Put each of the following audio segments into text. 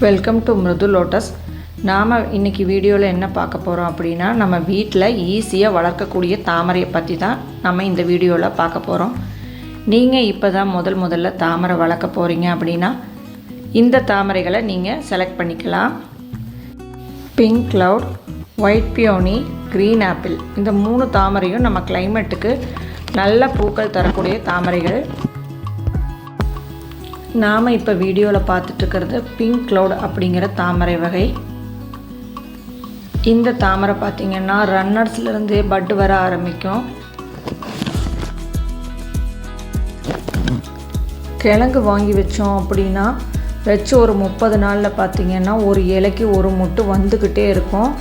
Welcome to மிருது lotus. நாம் இன்றைக்கி வீடியோவில் என்ன பார்க்க போகிறோம் அப்படின்னா, நம்ம வீட்டில் ஈஸியாக வளர்க்கக்கூடிய தாமரையை பற்றி தான் நம்ம இந்த வீடியோவில் பார்க்க போகிறோம். நீங்கள் இப்போ தான் முதல்ல தாமரை வளர்க்க போகிறீங்க அப்படின்னா இந்த தாமரைகளை நீங்கள் செலக்ட் பண்ணிக்கலாம். Pink cloud, white peony, green apple, இந்த 3 தாமரையும் நம்ம கிளைமேட்டுக்கு நல்ல பூக்கள் தரக்கூடிய தாமரைகள். நாம் இப்போ வீடியோவில் பார்த்துட்ருக்கிறது பிங்க் க்ளவுட் அப்படிங்கிற தாமரை வகை. இந்த தாமரை பார்த்திங்கன்னா ரன்னர்ஸ்லேருந்தே பட்டு வர ஆரம்பிக்கும். கிழங்கு வாங்கி வச்சோம் அப்படின்னா வச்சு ஒரு 30 நாளில் பார்த்திங்கன்னா ஒரு இலைக்கு ஒரு மொட்டு வந்துக்கிட்டே இருக்கும்.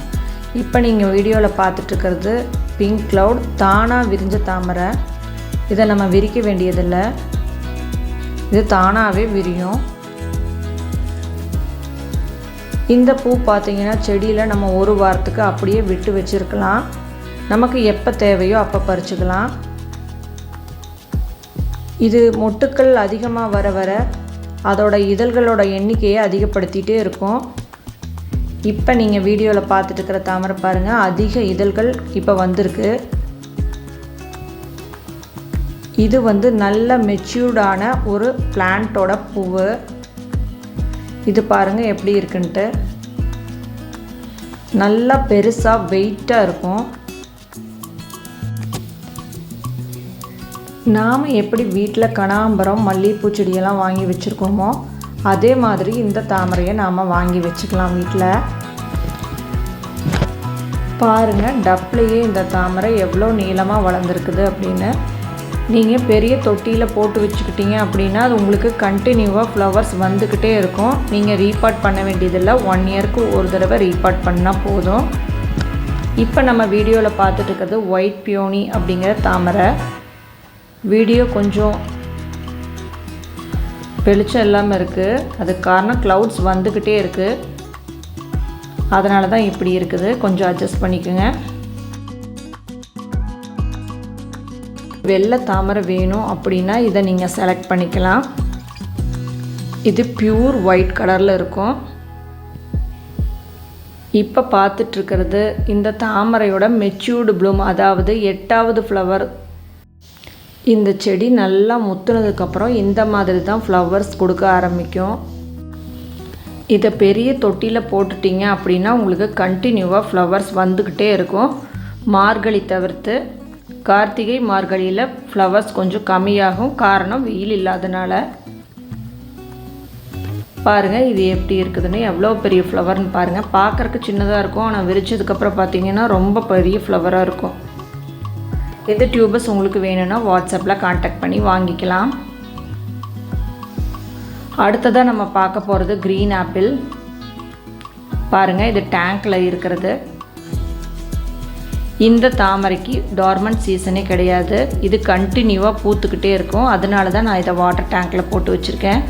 இப்போ நீங்கள் வீடியோவில் பார்த்துட்ருக்கிறது பிங்க் க்ளவுட், தானாக விரிஞ்ச தாமரை. இதை நம்ம விரிக்க வேண்டியதில்லை, இது தானாகவே விரியும். இந்த பூ பார்த்திங்கன்னா செடியில் நம்ம ஒரு வாரத்துக்கு அப்படியே விட்டு வச்சுருக்கலாம். நமக்கு எப்போ தேவையோ அப்போ பறிச்சுக்கலாம். இது மொட்டுக்கள் அதிகமாக வர வர அதோட இதழ்களோட எண்ணிக்கையை அதிகப்படுத்திகிட்டே இருக்கும். இப்போ நீங்கள் வீடியோவில் பார்த்துட்டு இருக்கிற தாமரை பாருங்கள், அதிக இதழ்கள் இப்போ வந்திருக்கு. இது நல்ல மெச்சூர்டான ஒரு பிளான்ட்டோட பூவு. இது பாருங்கள் எப்படி இருக்குன்ட்டு, நல்லா பெருசாக வெயிட்டாக இருக்கும். நாம் எப்படி வீட்டில் கனகாம்பரம், மல்லிகைப்பூ செடியெல்லாம் வாங்கி வச்சுருக்கோமோ அதே மாதிரி இந்த தாமரையை நாம் வாங்கி வச்சுக்கலாம் வீட்டில். பாருங்கள், டப்லேயே இந்த தாமரை எவ்வளோ நீளமாக வளர்ந்துருக்குது அப்படின்னு. நீங்கள் பெரிய தொட்டியில் போட்டு வச்சுக்கிட்டீங்க அப்படின்னா அது உங்களுக்கு கண்டினியூவாக ஃப்ளவர்ஸ் வந்துக்கிட்டே இருக்கும். நீங்கள் ரீபாட் பண்ண வேண்டியதில்லை, 1 இயருக்கு ஒரு தடவை ரீபாட் பண்ணால் போதும். இப்போ நம்ம வீடியோவில் பார்த்துட்டு இருக்கிறது ஒயிட் பியோனி அப்படிங்கிற தாமரை. வீடியோ கொஞ்சம் வெளிச்சம் இல்லாமல் இருக்குது, அதுக்கு காரணம் க்ளவுட்ஸ் வந்துக்கிட்டே இருக்குது, அதனால தான் இப்படி இருக்குது. கொஞ்சம் அட்ஜஸ்ட் பண்ணிக்கோங்க. வெள்ளை தாமரை வேணும் அப்படின்னா இதை நீங்கள் செலக்ட் பண்ணிக்கலாம். இது பியூர் ஒயிட் கலரில் இருக்கும். இப்போ பார்த்துட்ருக்கிறது இந்த தாமரையோட மெச்சூர்டு ப்ளூம், அதாவது 8வது ஃப்ளவர். இந்த செடி நல்லா முத்துனதுக்கப்புறம் இந்த மாதிரி தான் ஃப்ளவர்ஸ் கொடுக்க ஆரம்பிக்கும். இதை பெரிய தொட்டியில் போட்டுட்டிங்க அப்படின்னா உங்களுக்கு கண்டினியூவாக ஃப்ளவர்ஸ் வந்துக்கிட்டே இருக்கும். மார்கழி தவிர்த்து கார்த்திகை மார்கழியில் ஃப்ளவர்ஸ் கொஞ்சம் கம்மியாகும், காரணம் வெயில் இல்லாதனால. பாருங்கள் இது எப்படி இருக்குதுன்னு, எவ்வளோ பெரிய ஃப்ளவர்னு பாருங்கள். பார்க்குறக்கு சின்னதாக இருக்கும், ஆனால் விரிச்சதுக்கப்புறம் பார்த்திங்கன்னா ரொம்ப பெரிய ஃப்ளவராக இருக்கும். இந்த டியூபஸ் உங்களுக்கு வேணும்னா வாட்ஸ்அப்பில் கான்டாக்ட் பண்ணி வாங்கிக்கலாம். அடுத்ததாக நம்ம பார்க்க போகிறது க்ரீன் ஆப்பிள். பாருங்கள், இது டேங்க்கில் இருக்கிறது. இந்த தாமரைக்கு டார்மண்ட் சீசனே கிடையாது, இது கண்டினியூவாக பூத்துக்கிட்டே இருக்கும். அதனால தான் நான் இதை வாட்டர் டேங்க்கில் போட்டு வச்சுருக்கேன்.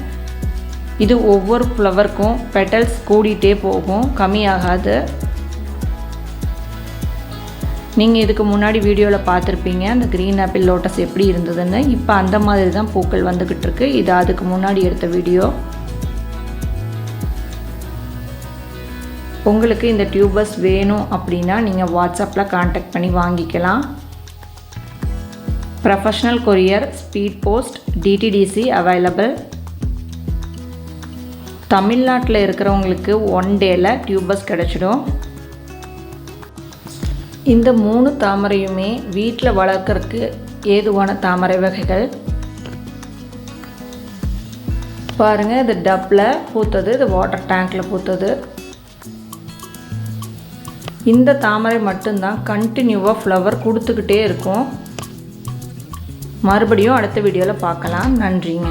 இது ஒவ்வொரு ஃப்ளவருக்கும் பெட்டல்ஸ் கூடிகிட்டே போகும், கம்மியாகாது. நீங்கள் இதுக்கு முன்னாடி வீடியோவில் பார்த்துருப்பீங்க அந்த க்ரீன் ஆப்பிள் லோட்டஸ் எப்படி இருந்ததுன்னு. இப்போ அந்த மாதிரி தான் பூக்கள் வந்துக்கிட்டு இருக்கு. இது அதுக்கு முன்னாடி எடுத்த வீடியோ. உங்களுக்கு இந்த டியூபஸ் வேணும் அப்படின்னா நீங்கள் வாட்ஸ்அப்பில் கான்டாக்ட் பண்ணி வாங்கிக்கலாம். Professional courier, speed post, DTDC available. தமிழ்நாட்டில் இருக்கிறவங்களுக்கு 1 டேயில் டியூபஸ் கிடச்சிடும். இந்த 3 தாமரையுமே வீட்டில் வளர்க்குறதுக்கு ஏதுவான தாமரை வகைகள். பாருங்கள், இது டப்பில் பூத்தது, இது வாட்டர் டேங்க்கில் பூத்தது. இந்த தாமரை மட்டும்தான் கண்டினியூவாக ஃப்ளவர் கொடுத்துக்கிட்டே இருக்கும். மறுபடியும் அடுத்த வீடியோவில் பார்க்கலாம். நன்றிங்க.